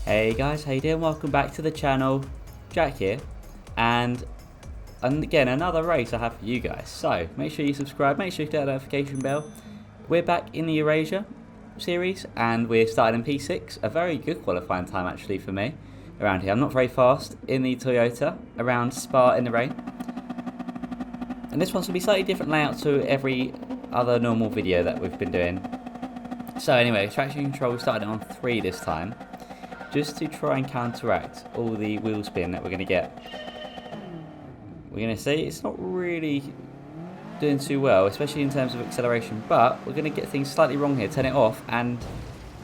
Hey guys, how you doing? Welcome back to the channel. Jack here, and again another race I have for you guys. So make sure you subscribe, make sure you hit that notification bell. We're back in the EurAsia series, and we're starting in P6. A very good qualifying time actually for me around here. I'm not very fast in the Toyota around Spa in the rain, and this one's gonna be slightly different layout to every other normal video that we've been doing. So anyway, traction control started on 3 this time, just to try and counteract all the wheel spin that we're going to get. We're going to see it's not really doing too well, especially in terms of acceleration, but we're going to get things slightly wrong here, turn it off and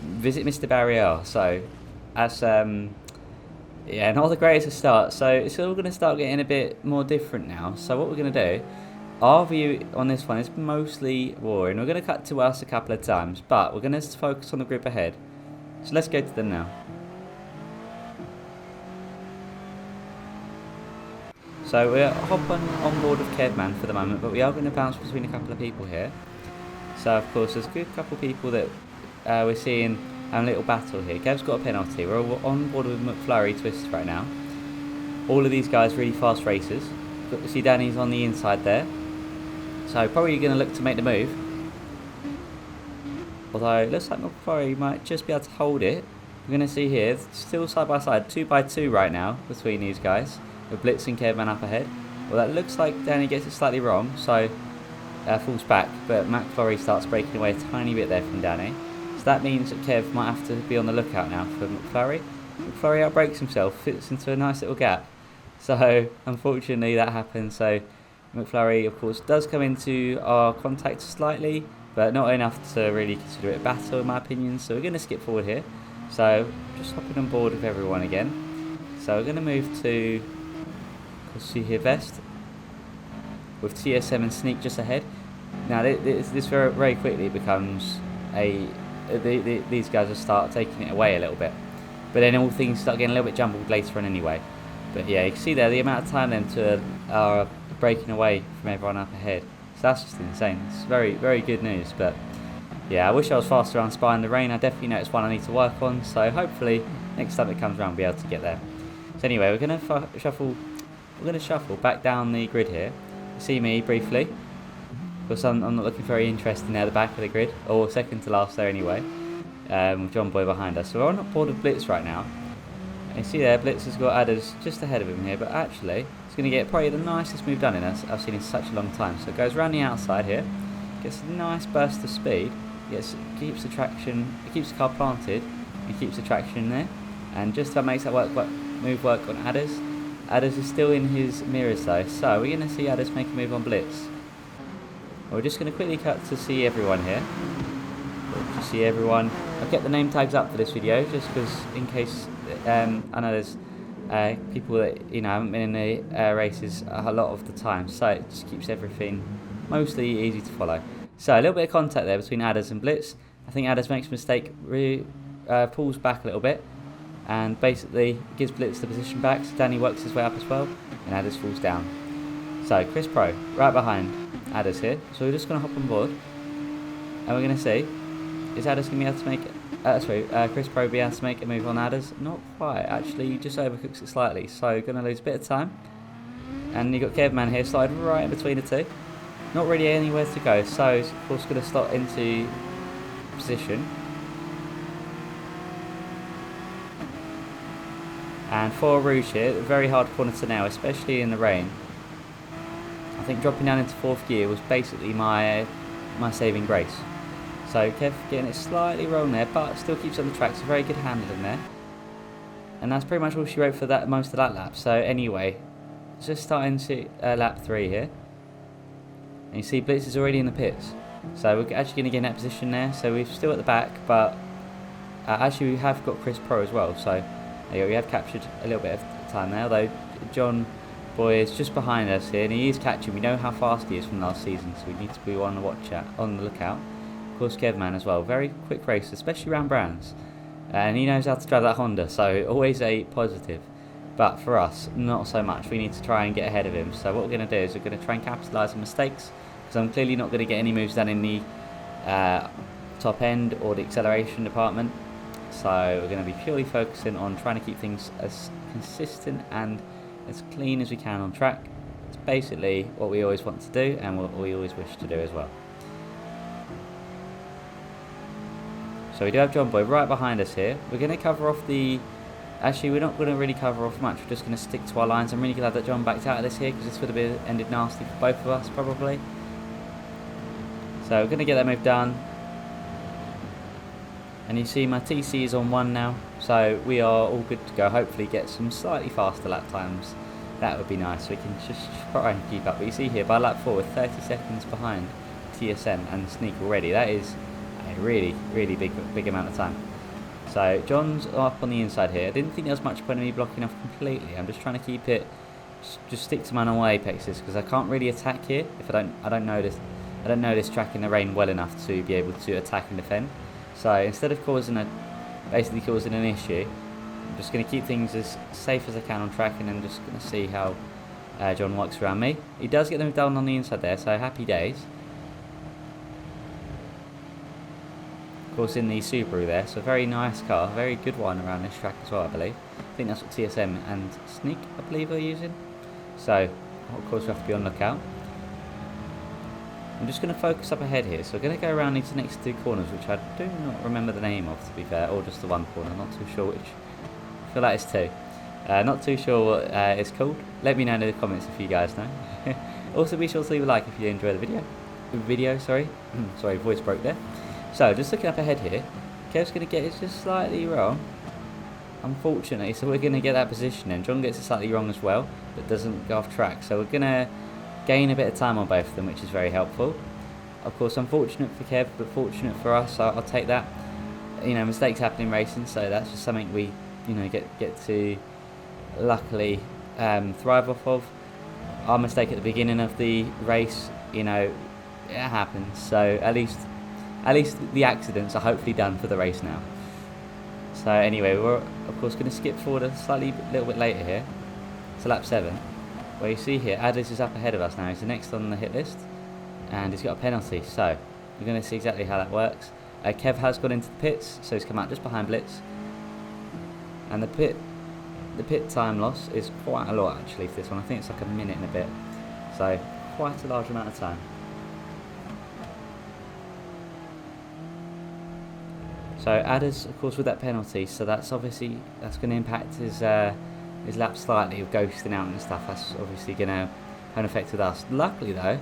visit Mr. Barrier. So that's yeah, not the greatest of start, so it's all going to start getting a bit more different now. So what we're going to do, our view on this one is mostly boring. We're going to cut to us a couple of times, but we're going to focus on the group ahead. So let's go to them now. So we're hopping on board with Kevman for the moment, but we are going to bounce between a couple of people here. So of course there's a good couple of people that we're seeing having a little battle here. Kev's got a penalty. We're all on board with McFlurry Twist right now. All of these guys really fast racers. Got to see Danny's on the inside there. So probably going to look to make the move. Although it looks like McFlurry might just be able to hold it. We're going to see here, still side by side, 2 by 2 right now between these guys, with Blitz and Kevman up ahead. Well, that looks like Danny gets it slightly wrong, so falls back, but McFlurry starts breaking away a tiny bit there from Danny. So that means that Kev might have to be on the lookout now for McFlurry. McFlurry outbrakes himself, fits into a nice little gap. So unfortunately that happens. So McFlurry, of course, does come into our contact slightly, but not enough to really consider it a battle in my opinion. So we're going to skip forward here. So just hopping on board with everyone again. So we're going to move to, see here, Vest with TSM and Sneak just ahead. Now this very, very quickly becomes these guys will start taking it away a little bit, but then all things start getting a little bit jumbled later on anyway. But yeah, you can see there the amount of time then to are breaking away from everyone up ahead. So that's just insane. It's very, very good news. But yeah, I wish I was faster on Spy in the rain. I definitely know it's one I need to work on. So hopefully next time it comes around, I'll be able to get there. So anyway, we're going to shuffle. We're going to shuffle back down the grid here. You see me briefly, because I'm not looking very interesting there at the back of the grid, or second to last there anyway, with John Boy behind us. So we're on board with Blitz right now. And you see there, Blitz has got Adders just ahead of him here, but actually he's going to get probably the nicest move done in I've seen in such a long time. So it goes around the outside here, gets a nice burst of speed, keeps the traction, it keeps the car planted, and keeps the traction there, and just about makes that move work on Adders. Adders is still in his mirrors though, so we're going to see Adders make a move on Blitz. We're just going to quickly cut to see everyone here. To see everyone. I've kept the name tags up for this video just because, in case I know there's people that haven't been in the races a lot of the time, so it just keeps everything mostly easy to follow. So a little bit of contact there between Adders and Blitz. I think Adders makes a mistake, pulls back a little bit, and basically gives Blitz the position back. So Danny works his way up as well, and Adders falls down. So Chris Pro right behind Adders here. So we're just going to hop on board, and we're going to see, is Adders going to be able to make Chris Pro be able to make a move on Adders? Not quite, actually. He just overcooks it slightly, so going to lose a bit of time. And you've got Kevman here slide right in between the two, not really anywhere to go, so he's of course going to slot into position. And for Rouge here, very hard corner to nail, especially in the rain. I think dropping down into 4th gear was basically my saving grace. So Kev getting it slightly wrong there, but still keeps on the track. So very good handling there. And that's pretty much all she wrote for that most of that lap. So anyway, just starting to lap 3 here. And you see Blitz is already in the pits. So we're actually going to get in that position there. So we're still at the back, but actually we have got Chris Pro as well. So yeah, we have captured a little bit of time there, although John Boy is just behind us here, and he is catching. We know how fast he is from last season, so we need to be on the lookout. Of course, Kevman as well, very quick race, especially around Brands, and he knows how to drive that Honda, so always a positive. But for us, not so much. We need to try and get ahead of him. So what we're going to do is we're going to try and capitalise on mistakes, because I'm clearly not going to get any moves done in the top end or the acceleration department. So we're going to be purely focusing on trying to keep things as consistent and as clean as we can on track. It's basically what we always want to do and what we always wish to do as well. So we do have John Boy right behind us here. We're going to cover off the... Actually, we're not going to really cover off much. We're just going to stick to our lines. I'm really glad that John backed out of this here, because this would have ended nasty for both of us, probably. So we're going to get that move done. And you see my TC is on 1 now. So we are all good to go. Hopefully get some slightly faster lap times. That would be nice. We can just try and keep up. But you see here, by lap 4, we're 30 seconds behind TSM and Sneak already. That is a really, really big amount of time. So John's up on the inside here. I didn't think there was much point in me blocking off completely. I'm just trying to keep it, just stick to my normal apexes, because I can't really attack here if I don't know this track in the rain well enough to be able to attack and defend. So instead of basically causing an issue, I'm just going to keep things as safe as I can on track, and then just going to see how John works around me. He does get them down on the inside there, so happy days. Of course, in the Subaru there, so very nice car, very good one around this track as well, I believe. I think that's what TSM and Sneak, I believe, are using. So, of course, we have to be on lookout. I'm just going to focus up ahead here, so we're going to go around these next 2 corners, which I do not remember the name of, to be fair, or just the one corner, not too sure which. I feel like it's 2. Not too sure what it's called. Let me know in the comments if you guys know. Also, be sure to leave a like if you enjoy the sorry, voice broke there. So, just looking up ahead here, Kev's going to get it just slightly wrong, unfortunately, so we're going to get that position in. John gets it slightly wrong as well, but doesn't go off track, so we're going to gain a bit of time on both of them, which is very helpful. Of course, unfortunate for Kev, but fortunate for us, I'll take that. You know, mistakes happen in racing, so that's just something we, you know, get to luckily thrive off of. Our mistake at the beginning of the race, you know, it happens, so at least the accidents are hopefully done for the race now. So anyway, we're of course going to skip forward a little bit later here to lap 7, where you see here Addis is up ahead of us now. He's the next on the hit list, and he's got a penalty. So we're going to see exactly how that works. Kev has gone into the pits, so he's come out just behind Blitz, and the pit time loss is quite a lot actually for this one. I think it's like a minute and a bit, so quite a large amount of time. So Adders, of course, with that penalty, so that's going to impact his lap slightly with ghosting out and stuff. That's obviously going to have an effect with us. Luckily though,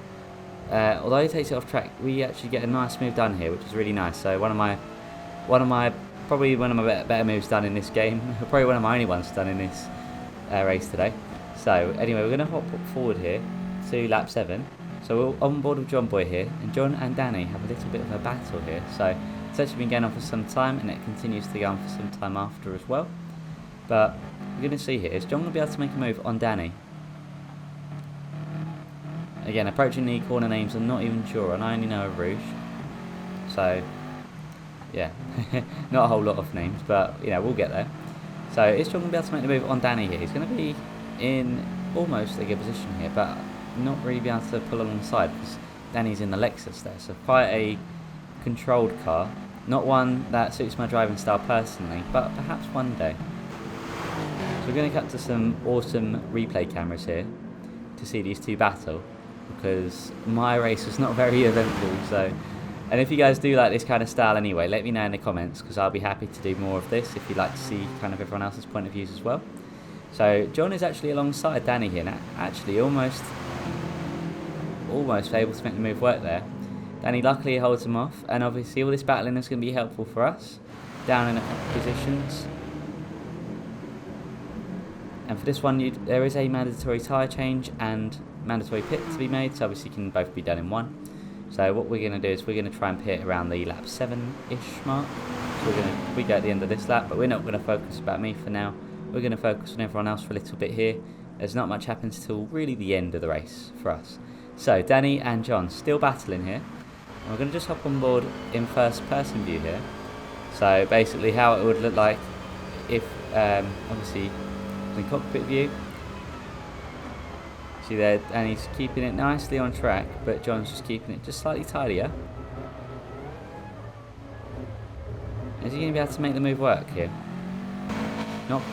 although he takes it off track, we actually get a nice move done here, which is really nice. So probably one of my better moves done in this game. Probably one of my only ones done in this race today. So anyway, we're going to hop forward here to lap 7. So we're on board with John Boy here, and John and Danny have a little bit of a battle here. So it's actually been going on for some time, and it continues to go on for some time after as well. But we're going to see here, is John going to be able to make a move on Danny? Again, approaching the corner names, I'm not even sure, and I only know of Rouge. So, yeah, not a whole lot of names, but, you know, we'll get there. So, is John going to be able to make the move on Danny here? He's going to be in almost a good position here, but not really be able to pull alongside, because Danny's in the Lexus there. So, quite a controlled car. Not one that suits my driving style personally, but perhaps one day. So we're going to cut to some awesome replay cameras here to see these two battle, because my race was not very eventful. So, and if you guys do like this kind of style anyway, let me know in the comments, because I'll be happy to do more of this if you'd like to see kind of everyone else's point of views as well. So John is actually alongside Danny here now, actually almost able to make the move work there. Danny luckily holds him off, and obviously all this battling is going to be helpful for us down in a couple positions. And for this one, there is a mandatory tyre change and mandatory pit to be made, so obviously can both be done in one. So what we're going to do is we're going to try and pit around the lap 7-ish mark. So we go at the end of this lap, but we're not going to focus about me for now. We're going to focus on everyone else for a little bit here, as not much happens till really the end of the race for us. So Danny and John still battling here. And we're going to just hop on board in first person view here. So basically how it would look like if obviously in cockpit view. See there, and he's keeping it nicely on track, but John's just keeping it just slightly tidier. Is he going to be able to make the move work here? Nope.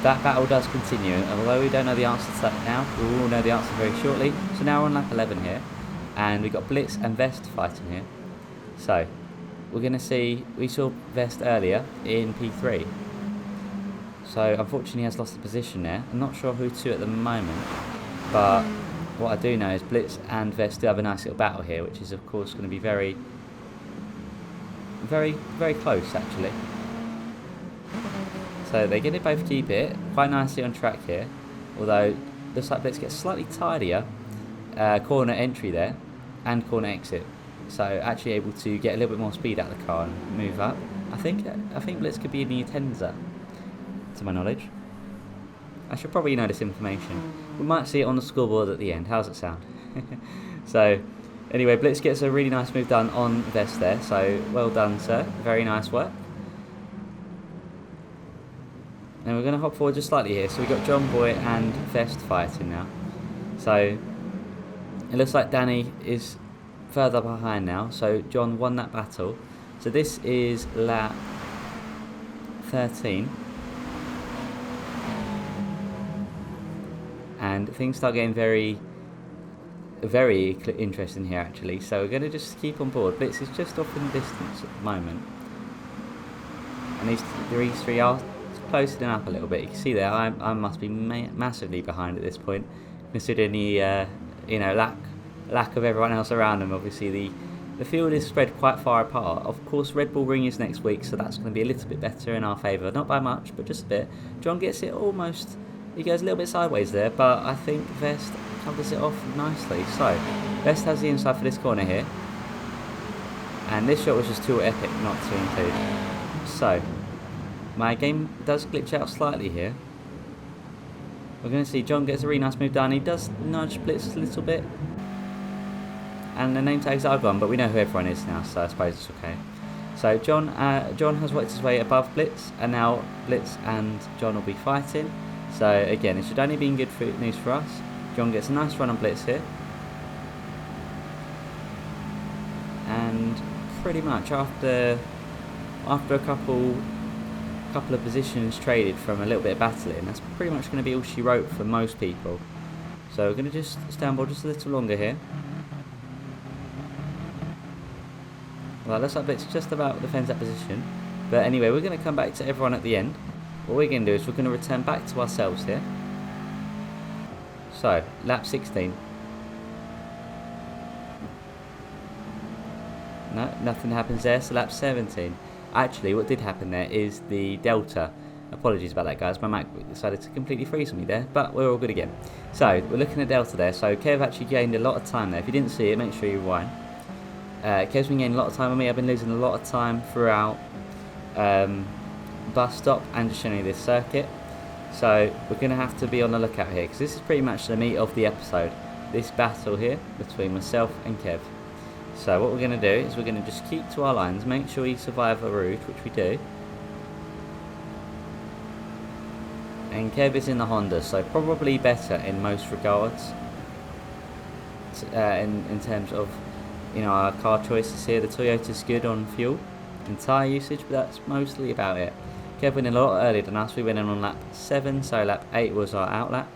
That battle does continue, and although we don't know the answer to that now, we will know the answer very shortly. So now we're on lap 11 here, and we've got Blitz and Vest fighting here. So, we're going to see, we saw Vest earlier in P3. So, unfortunately he has lost the position there. I'm not sure who to at the moment, but what I do know is Blitz and Vest do have a nice little battle here, which is of course going to be very, very, very close actually. So they're going to both keep it quite nicely on track here, although looks like Blitz gets slightly tidier corner entry there and corner exit. So actually able to get a little bit more speed out of the car and move up. I think Blitz could be in the Tenza, to my knowledge. I should probably know this information. We might see it on the scoreboard at the end. How's it sound? So anyway, Blitz gets a really nice move done on Vest there. So well done, sir. Very nice work. And we're going to hop forward just slightly here. So we've got John Boy and Vest fighting now. So it looks like Danny is further behind now. So John won that battle. So this is lap 13. And things start getting very, very interesting here actually. So we're going to just keep on board. Blitz is just off in the distance at the moment. And these three are closing up a little bit. You can see there, I must be massively behind at this point, considering the lack of everyone else around them. Obviously, the field is spread quite far apart. Of course, Red Bull Ring is next week, so that's going to be a little bit better in our favour. Not by much, but just a bit. John gets it almost. He goes a little bit sideways there, but I think Vest covers it off nicely. So, Vest has the inside for this corner here, and this shot was just too epic not to include. So, my game does glitch out slightly here. We're going to see John gets a really nice move done. He does nudge Blitz a little bit. And the name tags are gone, but we know who everyone is now, so I suppose it's okay. So John has worked his way above Blitz, and now Blitz and John will be fighting. So again, it should only be good news for us. John gets a nice run on Blitz here. And pretty much after a couple of positions traded from a little bit of battling, that's pretty much going to be all she wrote for most people. So we're going to just stay on board just a little longer here. Well, looks like Blitz just about defends that position. But anyway, we're going to come back to everyone at the end. What we're going to do is we're going to return back to ourselves here. So, lap 16. No, nothing happens there, so lap 17. Actually, what did happen there is the Delta. Apologies about that, guys. My Mac decided to completely freeze on me there, but we're all good again. So, we're looking at Delta there. So, Kev actually gained a lot of time there. If you didn't see it, make sure you rewind. Kev's been gaining a lot of time on me. I've been losing a lot of time throughout bus stop and just generally this circuit. So, we're going to have to be on the lookout here, because this is pretty much the meat of the episode. This battle here between myself and Kev. So what we're going to do is we're going to just keep to our lines, make sure we survive a route, which we do. And Kev is in the Honda, so probably better in most regards. In terms of, our car choices here, the Toyota's good on fuel and tyre usage, but that's mostly about it. Kev went in a lot earlier than us. We went in on lap 7, so lap 8 was our out lap.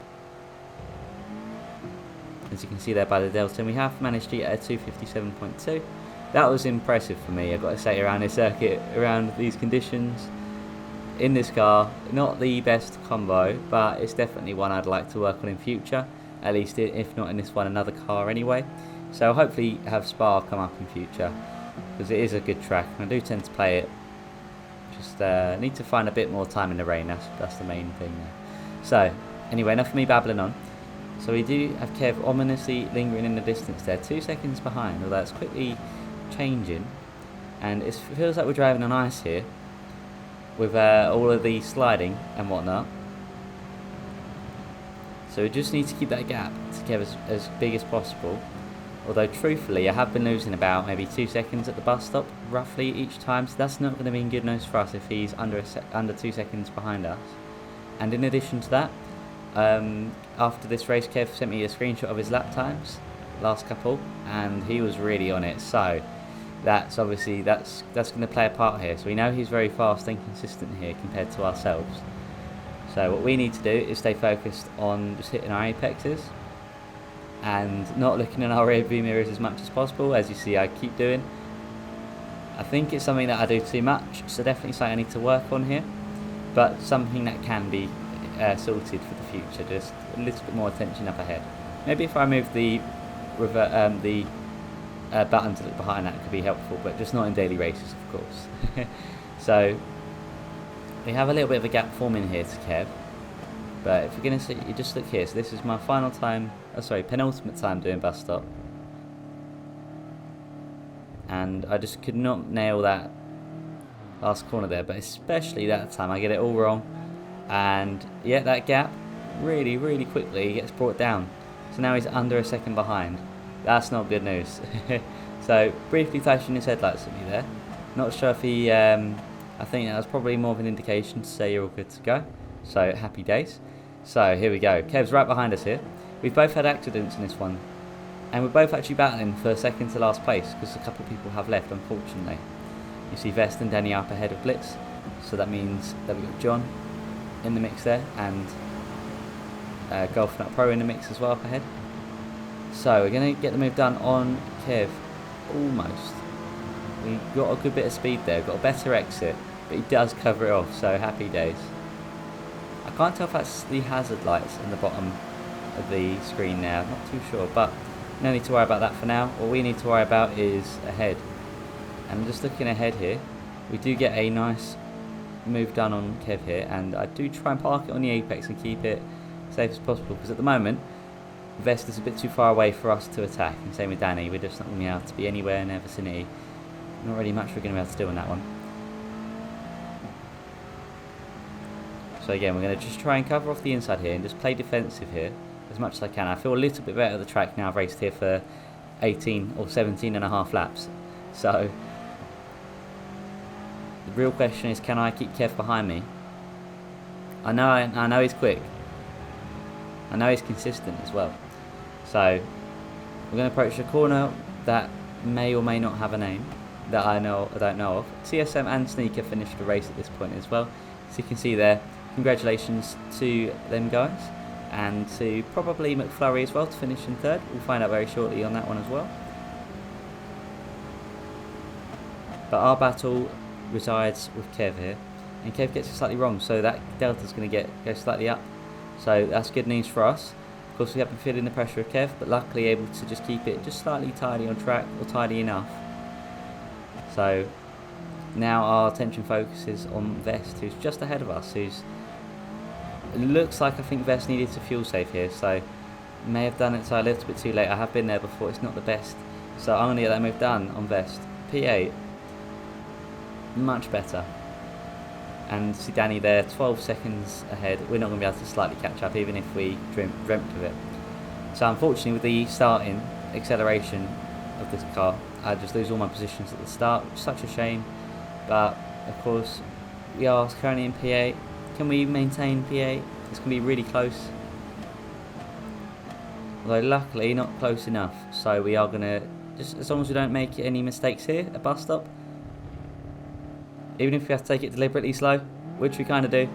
As you can see there by the Delta, and we have managed to get a 257.2. That was impressive for me, I've got to say, around this circuit, around these conditions, in this car. Not the best combo, but it's definitely one I'd like to work on in future, at least if not in this one, another car anyway. So hopefully have Spa come up in future, because it is a good track, and I do tend to play it. Just need to find a bit more time in the rain, that's the main thing there. So, anyway, enough of me babbling on. So we do have Kev ominously lingering in the distance there, 2 seconds behind, although it's quickly changing. And it feels like we're driving on ice here, with all of the sliding and whatnot. So we just need to keep that gap to Kev as big as possible. Although truthfully, I have been losing about maybe 2 seconds at the bus stop, roughly each time. So that's not going to be good news for us if he's under 2 seconds behind us. And in addition to that, after this race, Kev sent me a screenshot of his lap times, last couple, and he was really on it. So that's obviously that's going to play a part here. So we know he's very fast and consistent here compared to ourselves. So what we need to do is stay focused on just hitting our apexes and not looking in our rear view mirrors as much as possible. As you see, I keep doing. I think it's something that I do too much, so definitely something I need to work on here, but something that can be sorted for the future. Just a little bit more attention up ahead. Maybe if I move the button to look behind, that could be helpful, but just not in daily races, of course. So we have a little bit of a gap forming here to Kev, but if we're going to see, you just look here. So this is my final time, penultimate time doing bus stop, and I just could not nail that last corner there, but especially that time I get it all wrong, and yeah, that gap really quickly gets brought down. So now he's under a second behind. That's not good news. So briefly flashing his headlights at me there. Not sure if he, I think that was probably more of an indication to say you're all good to go. So happy days. So here we go. Kev's right behind us here. We've both had accidents in this one, and we're both actually battling for second to last place because a couple of people have left, unfortunately. You see Vest and Danny up ahead of Blitz, so that means that we've got John in the mix there, and Golf Nut Pro in the mix as well up ahead. So we're going to get the move done on Kev, almost. We got a good bit of speed there, got a better exit, but he does cover it off, so happy days. I can't tell if that's the hazard lights in the bottom of the screen now, not too sure, but no need to worry about that for now. All we need to worry about is ahead. And just looking ahead here, we do get a nice move done on Kev here, and I do try and park it on the apex and keep it safe as possible, because at the moment Vest is a bit too far away for us to attack, and same with Danny. We're just not going to be able to be anywhere in their vicinity. Not really much we're going to be able to do on that one. So again, we're going to just try and cover off the inside here and just play defensive here as much as I can. I feel a little bit better at the track now. I've raced here for 18 or 17 and a half laps. So the real question is, can I keep Kev behind me? I know he's quick. I know he's consistent as well. So we're going to approach a corner that may or may not have a name that I don't know of. CSM and Sneaker finished the race at this point as well. So you can see there, congratulations to them guys, and to probably McFlurry as well to finish in third. We'll find out very shortly on that one as well. But our battle resides with Kev here, and Kev gets it slightly wrong, so that delta's going to go slightly up. So that's good news for us. Of course, we have been feeling the pressure of Kev, but luckily able to just keep it just slightly tidy on track, or tidy enough. So now our attention focuses on Vest, who's just ahead of us. It looks like I think Vest needed to fuel safe here, so may have done it so a little bit too late. I have been there before, it's not the best. So I'm going to get that move done on Vest. P8, much better. And see Danny there, 12 seconds ahead. We're not going to be able to slightly catch up, even if we dreamt of it. So unfortunately, with the starting acceleration of this car, I just lose all my positions at the start, which is such a shame. But of course, we are currently in P8. Can we maintain P8? It's going to be really close. Although luckily not close enough. So we are going to, just as long as we don't make any mistakes here at bus stop, even if we have to take it deliberately slow, which we kind of do,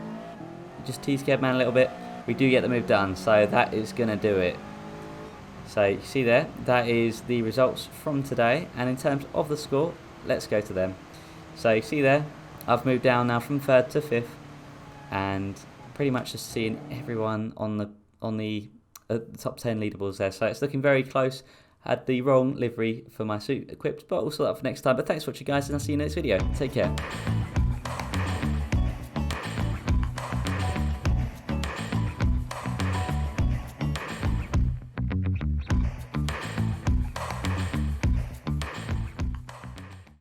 just tease Kevman a little bit, we do get the move done, so that is going to do it. So you see there, that is the results from today, and in terms of the score, let's go to them. So you see there, I've moved down now from 3rd to 5th, and pretty much just seeing everyone on the top 10 leaderboards there, so it's looking very close. Had the wrong livery for my suit equipped, but we'll sort that for next time. But thanks for watching, guys, and I'll see you in the next video. Take care.